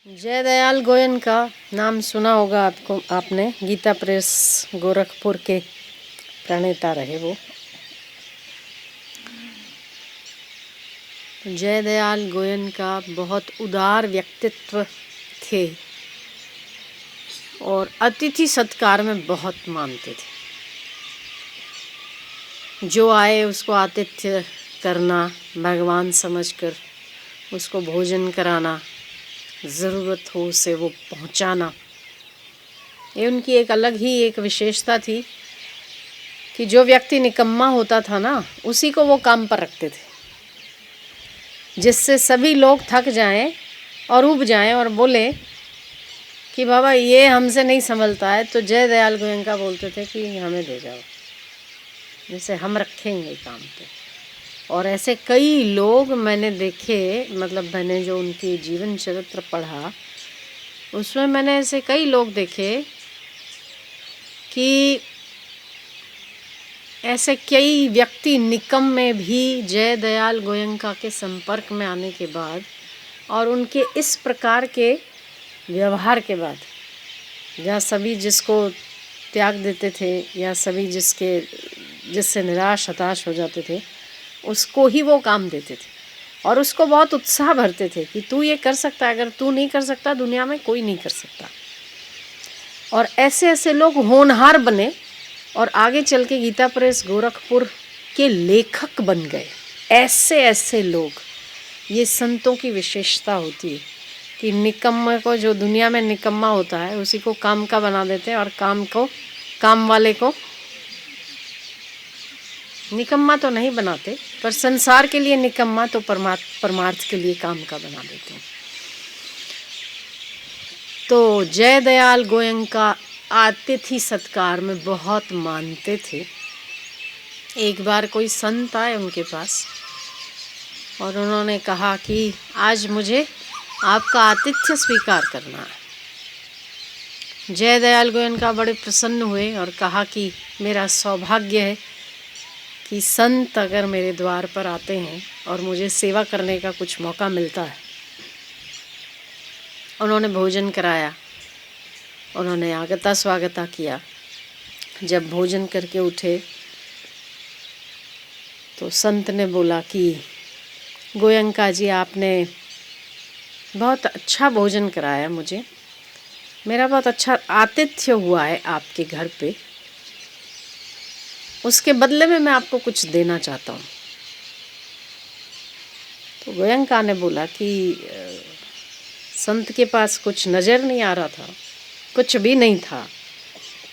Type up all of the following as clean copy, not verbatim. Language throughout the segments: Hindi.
जयदयाल गोयन का नाम सुना होगा आपने। गीता प्रेस गोरखपुर के प्रणेता रहे वो। जयदयाल गोयन का बहुत उदार व्यक्तित्व थे और अतिथि सत्कार में बहुत मानते थे। जो आए उसको आतिथ्य करना, भगवान समझकर उसको भोजन कराना, ज़रूरत हो उसे वो पहुंचाना, ये उनकी एक अलग ही एक विशेषता थी कि जो व्यक्ति निकम्मा होता था ना, उसी को वो काम पर रखते थे, जिससे सभी लोग थक जाएं और ऊब जाएं और बोले कि बाबा ये हमसे नहीं संभलता है, तो जयदयाल गोयनका बोलते थे कि हमें दे जाओ, जैसे हम रखेंगे काम पे। और ऐसे कई लोग मैंने देखे, मतलब मैंने जो उनकी जीवन चरित्र पढ़ा उसमें मैंने ऐसे कई लोग देखे कि ऐसे कई व्यक्ति निकम्मे भी जयदयाल गोयनका के संपर्क में आने के बाद और उनके इस प्रकार के व्यवहार के बाद, जहाँ सभी जिसको त्याग देते थे या सभी जिससे निराश हताश हो जाते थे, उसको ही वो काम देते थे और उसको बहुत उत्साह भरते थे कि तू ये कर सकता है, अगर तू नहीं कर सकता दुनिया में कोई नहीं कर सकता। और ऐसे ऐसे लोग होनहार बने और आगे चल के गीता प्रेस गोरखपुर के लेखक बन गए। ऐसे ऐसे लोग, ये संतों की विशेषता होती है कि निकम्मे को, जो दुनिया में निकम्मा होता है, उसी को काम का बना देते हैं और काम वाले को निकम्मा तो नहीं बनाते, पर संसार के लिए निकम्मा तो परमार्थ के लिए काम का बना देते हैं। तो जयदयाल गोयनका आतिथ्य सत्कार में बहुत मानते थे। एक बार कोई संत आए उनके पास और उन्होंने कहा कि आज मुझे आपका आतिथ्य स्वीकार करना है। जयदयाल गोयनका बड़े प्रसन्न हुए और कहा कि मेरा सौभाग्य है कि संत अगर मेरे द्वार पर आते हैं और मुझे सेवा करने का कुछ मौका मिलता है। उन्होंने भोजन कराया, उन्होंने आगता स्वागता किया। जब भोजन करके उठे तो संत ने बोला कि गोयनका जी, आपने बहुत अच्छा भोजन कराया मुझे, मेरा बहुत अच्छा आतिथ्य हुआ है आपके घर पे, उसके बदले में मैं आपको कुछ देना चाहता हूँ। तो गोयनका ने बोला कि संत के पास कुछ नज़र नहीं आ रहा था, कुछ भी नहीं था,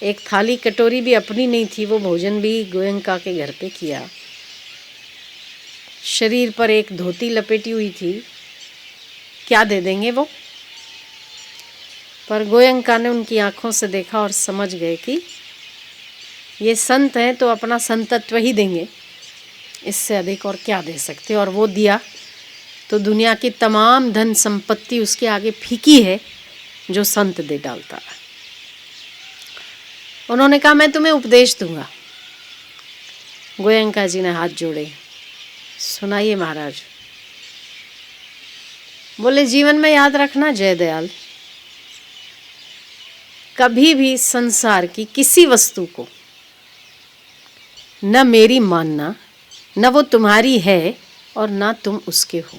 एक थाली कटोरी भी अपनी नहीं थी, वो भोजन भी गोयनका के घर पे किया। शरीर पर एक धोती लपेटी हुई थी, क्या दे देंगे वो? पर गोयनका ने उनकी आंखों से देखा और समझ गए कि ये संत हैं तो अपना संतत्व ही देंगे, इससे अधिक और क्या दे सकते। और वो दिया तो दुनिया की तमाम धन संपत्ति उसके आगे फीकी है जो संत दे डालता है। उन्होंने कहा मैं तुम्हें उपदेश दूंगा। गोयनका जी ने हाथ जोड़े, सुनाइए महाराज। बोले जीवन में याद रखना जयदयाल, कभी भी संसार की किसी वस्तु को न मेरी मानना, न वो तुम्हारी है और ना तुम उसके हो।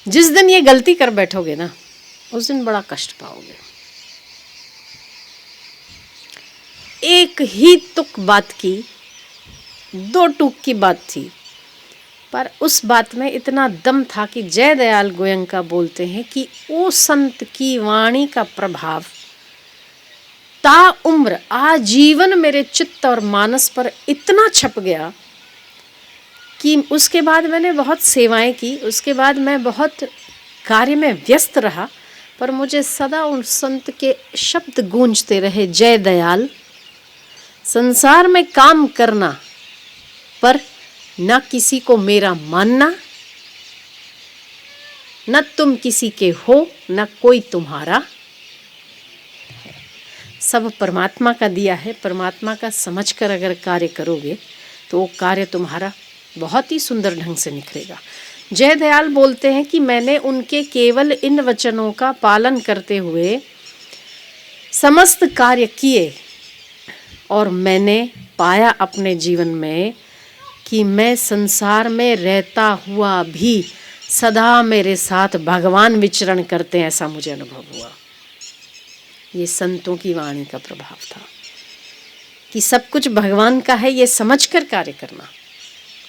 जिस दिन ये गलती कर बैठोगे ना, उस दिन बड़ा कष्ट पाओगे। एक ही तुक बात की, दो टूक की बात थी, पर उस बात में इतना दम था कि जयदयाल गोयनका बोलते हैं कि वो संत की वाणी का प्रभाव ता उम्र आजीवन मेरे चित्त और मानस पर इतना छप गया कि उसके बाद मैंने बहुत सेवाएं की, उसके बाद मैं बहुत कार्य में व्यस्त रहा, पर मुझे सदा उन संत के शब्द गूंजते रहे, जयदयाल, संसार में काम करना पर न किसी को मेरा मानना, न तुम किसी के हो, न कोई तुम्हारा, सब परमात्मा का दिया है। परमात्मा का समझकर अगर कार्य करोगे तो वो कार्य तुम्हारा बहुत ही सुंदर ढंग से निखरेगा। जयदयाल बोलते हैं कि मैंने उनके केवल इन वचनों का पालन करते हुए समस्त कार्य किए और मैंने पाया अपने जीवन में कि मैं संसार में रहता हुआ भी सदा मेरे साथ भगवान विचरण करते हैं, ऐसा मुझे अनुभव हुआ। ये संतों की वाणी का प्रभाव था कि सब कुछ भगवान का है, ये समझकर कार्य करना।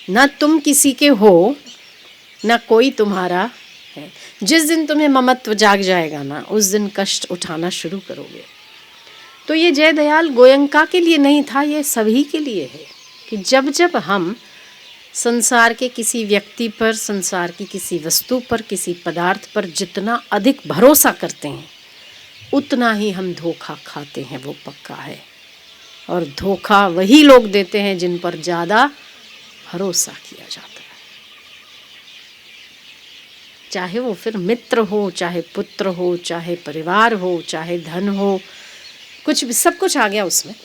ना तुम किसी के हो, ना कोई तुम्हारा है। जिस दिन तुम्हें ममत्व जाग जाएगा ना, उस दिन कष्ट उठाना शुरू करोगे। तो ये जयदयाल गोयंका के लिए नहीं था, ये सभी के लिए है कि जब जब हम संसार के किसी व्यक्ति पर, संसार की किसी वस्तु पर, किसी पदार्थ पर जितना अधिक भरोसा करते हैं, उतना ही हम धोखा खाते हैं, वो पक्का है। और धोखा वही लोग देते हैं जिन पर ज़्यादा भरोसा किया जाता है, चाहे वो फिर मित्र हो, चाहे पुत्र हो, चाहे परिवार हो, चाहे धन हो, कुछ भी, सब कुछ आ गया उसमें।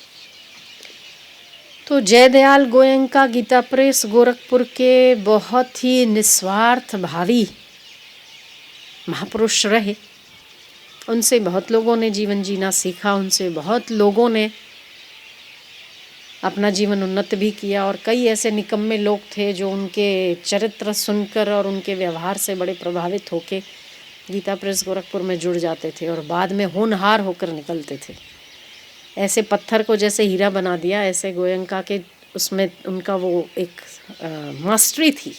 तो जयदयाल गोयंका गीता प्रेस गोरखपुर के बहुत ही निस्वार्थ भावी महापुरुष रहे। उनसे बहुत लोगों ने जीवन जीना सीखा, उनसे बहुत लोगों ने अपना जीवन उन्नत भी किया। और कई ऐसे निकम्मे लोग थे जो उनके चरित्र सुनकर और उनके व्यवहार से बड़े प्रभावित होकर गीता प्रेस गोरखपुर में जुड़ जाते थे और बाद में होनहार होकर निकलते थे। ऐसे पत्थर को जैसे हीरा बना दिया, ऐसे गोयंका के उसमें उनका वो एक मास्टरी थी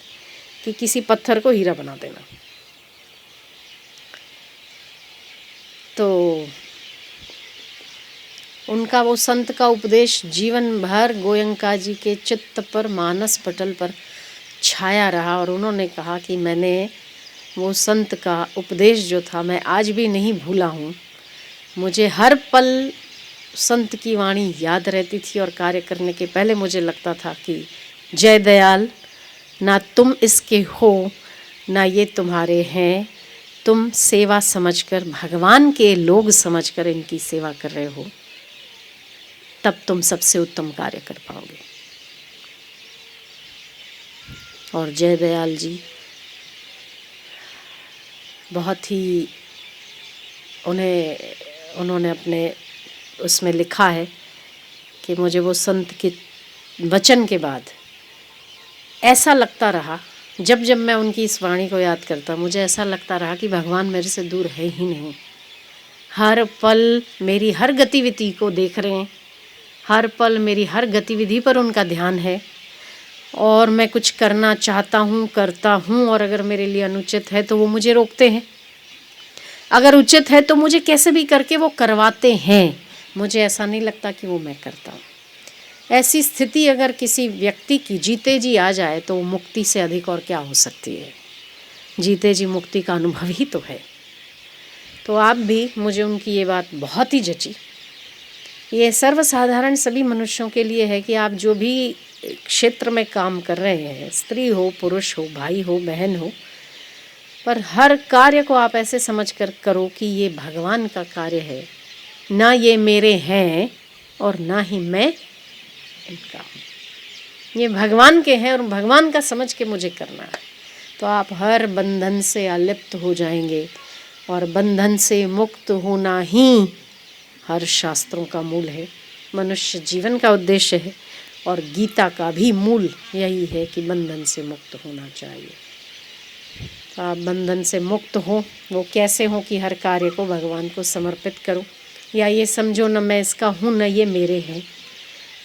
कि किसी पत्थर को हीरा बना देना। तो उनका वो संत का उपदेश जीवन भर गोयंका जी के चित्त पर, मानस पटल पर छाया रहा। और उन्होंने कहा कि मैंने वो संत का उपदेश जो था मैं आज भी नहीं भूला हूँ। मुझे हर पल संत की वाणी याद रहती थी और कार्य करने के पहले मुझे लगता था कि जयदयाल, ना तुम इसके हो, ना ये तुम्हारे हैं, तुम सेवा समझकर, भगवान के लोग समझकर इनकी सेवा कर रहे हो, तब तुम सबसे उत्तम कार्य कर पाओगे। और जयदयाल जी बहुत ही, उन्होंने अपने उसमें लिखा है कि मुझे वो संत के वचन के बाद ऐसा लगता रहा, जब जब मैं उनकी इस वाणी को याद करता, मुझे ऐसा लगता रहा कि भगवान मेरे से दूर है ही नहीं। हर पल मेरी हर गतिविधि को देख रहे हैं, हर पल मेरी हर गतिविधि पर उनका ध्यान है। और मैं कुछ करना चाहता हूँ, करता हूँ, और अगर मेरे लिए अनुचित है तो वो मुझे रोकते हैं, अगर उचित है तो मुझे कैसे भी करके वो करवाते हैं। मुझे ऐसा नहीं लगता कि वो मैं करता हूँ। ऐसी स्थिति अगर किसी व्यक्ति की जीते जी आ जाए तो मुक्ति से अधिक और क्या हो सकती है। जीते जी मुक्ति का अनुभव ही तो है। तो आप भी, मुझे उनकी ये बात बहुत ही जची। ये सर्वसाधारण सभी मनुष्यों के लिए है कि आप जो भी क्षेत्र में काम कर रहे हैं, स्त्री हो, पुरुष हो, भाई हो, बहन हो, पर हर कार्य को आप ऐसे समझ कर करो कि ये भगवान का कार्य है, ना ये मेरे हैं और ना ही मैं इनका हूँ। ये भगवान के हैं और भगवान का समझ के मुझे करना है। तो आप हर बंधन से अलिप्त हो जाएंगे और बंधन से मुक्त होना ही हर शास्त्रों का मूल है, मनुष्य जीवन का उद्देश्य है। और गीता का भी मूल यही है कि बंधन से मुक्त होना चाहिए। तो आप बंधन से मुक्त हो, वो कैसे हो कि हर कार्य को भगवान को समर्पित करो, या ये समझो न मैं इसका हूँ न ये मेरे हैं,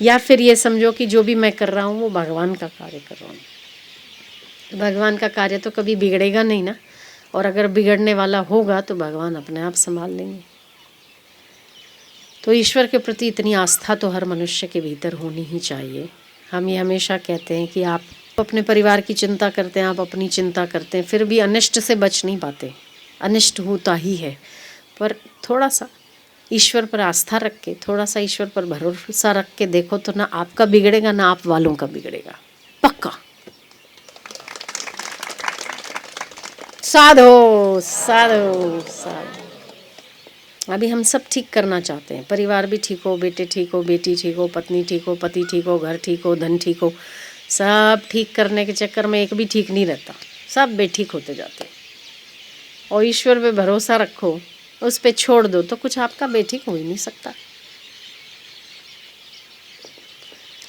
या फिर ये समझो कि जो भी मैं कर रहा हूँ वो भगवान का कार्य कर रहा हूँ। भगवान का कार्य तो कभी बिगड़ेगा नहीं ना, और अगर बिगड़ने वाला होगा तो भगवान अपने आप संभाल लेंगे। तो ईश्वर के प्रति इतनी आस्था तो हर मनुष्य के भीतर होनी ही चाहिए। हम ये हमेशा कहते हैं कि आप अपने परिवार की चिंता करते हैं, आप अपनी चिंता करते हैं, फिर भी अनिष्ट से बच नहीं पाते। अनिष्ट होता ही है, पर थोड़ा सा ईश्वर पर आस्था रख के, थोड़ा सा ईश्वर पर भरोसा रख के देखो तो ना आपका बिगड़ेगा ना आप वालों का बिगड़ेगा, पक्का। साधो साधो साधो। अभी हम सब ठीक करना चाहते हैं, परिवार भी ठीक हो, बेटे ठीक हो, बेटी ठीक हो, पत्नी ठीक हो, पति ठीक हो, घर ठीक हो, धन ठीक हो। सब ठीक करने के चक्कर में एक भी ठीक नहीं रहता, सब बेठीक होते जाते हैं। और ईश्वर पे भरोसा रखो, उस पे छोड़ दो, तो कुछ आपका बेठीक हो ही नहीं सकता।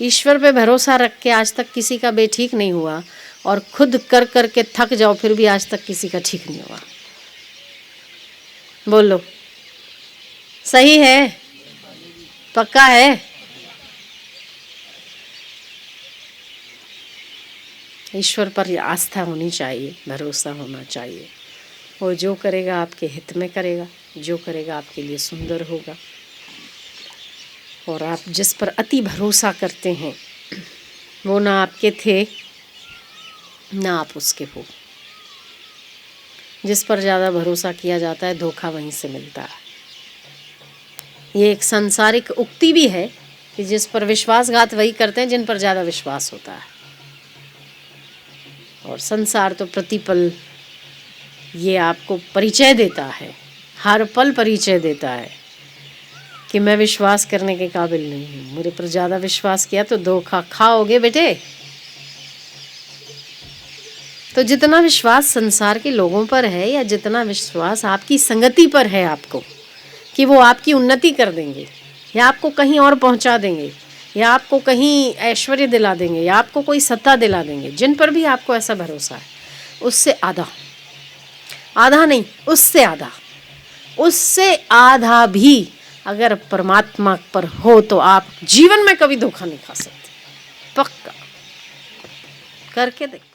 ईश्वर पे भरोसा रख के आज तक किसी का बेठीक नहीं हुआ, और खुद कर कर के थक जाओ फिर भी आज तक किसी का ठीक नहीं हुआ। बोलो, सही है? पक्का है? ईश्वर पर आस्था होनी चाहिए, भरोसा होना चाहिए। वो जो करेगा आपके हित में करेगा, जो करेगा आपके लिए सुंदर होगा। और आप जिस पर अति भरोसा करते हैं वो ना आपके थे ना आप उसके हो। जिस पर ज़्यादा भरोसा किया जाता है धोखा वहीं से मिलता है। ये एक सांसारिक उक्ति भी है कि जिस पर विश्वासघात वही करते हैं जिन पर ज़्यादा विश्वास होता है। और संसार तो प्रतिपल ये आपको परिचय देता है, हर पल परिचय देता है कि मैं विश्वास करने के काबिल नहीं हूँ, मेरे पर ज़्यादा विश्वास किया तो धोखा खाओगे बेटे। तो जितना विश्वास संसार के लोगों पर है या जितना विश्वास आपकी संगति पर है आपको कि वो आपकी उन्नति कर देंगे या आपको कहीं और पहुंचा देंगे या आपको कहीं ऐश्वर्य दिला देंगे या आपको कोई सत्ता दिला देंगे, जिन पर भी आपको ऐसा भरोसा है, उससे आधा नहीं, उससे आधा भी अगर परमात्मा पर हो तो आप जीवन में कभी धोखा नहीं खा सकते। पक्का करके देखो।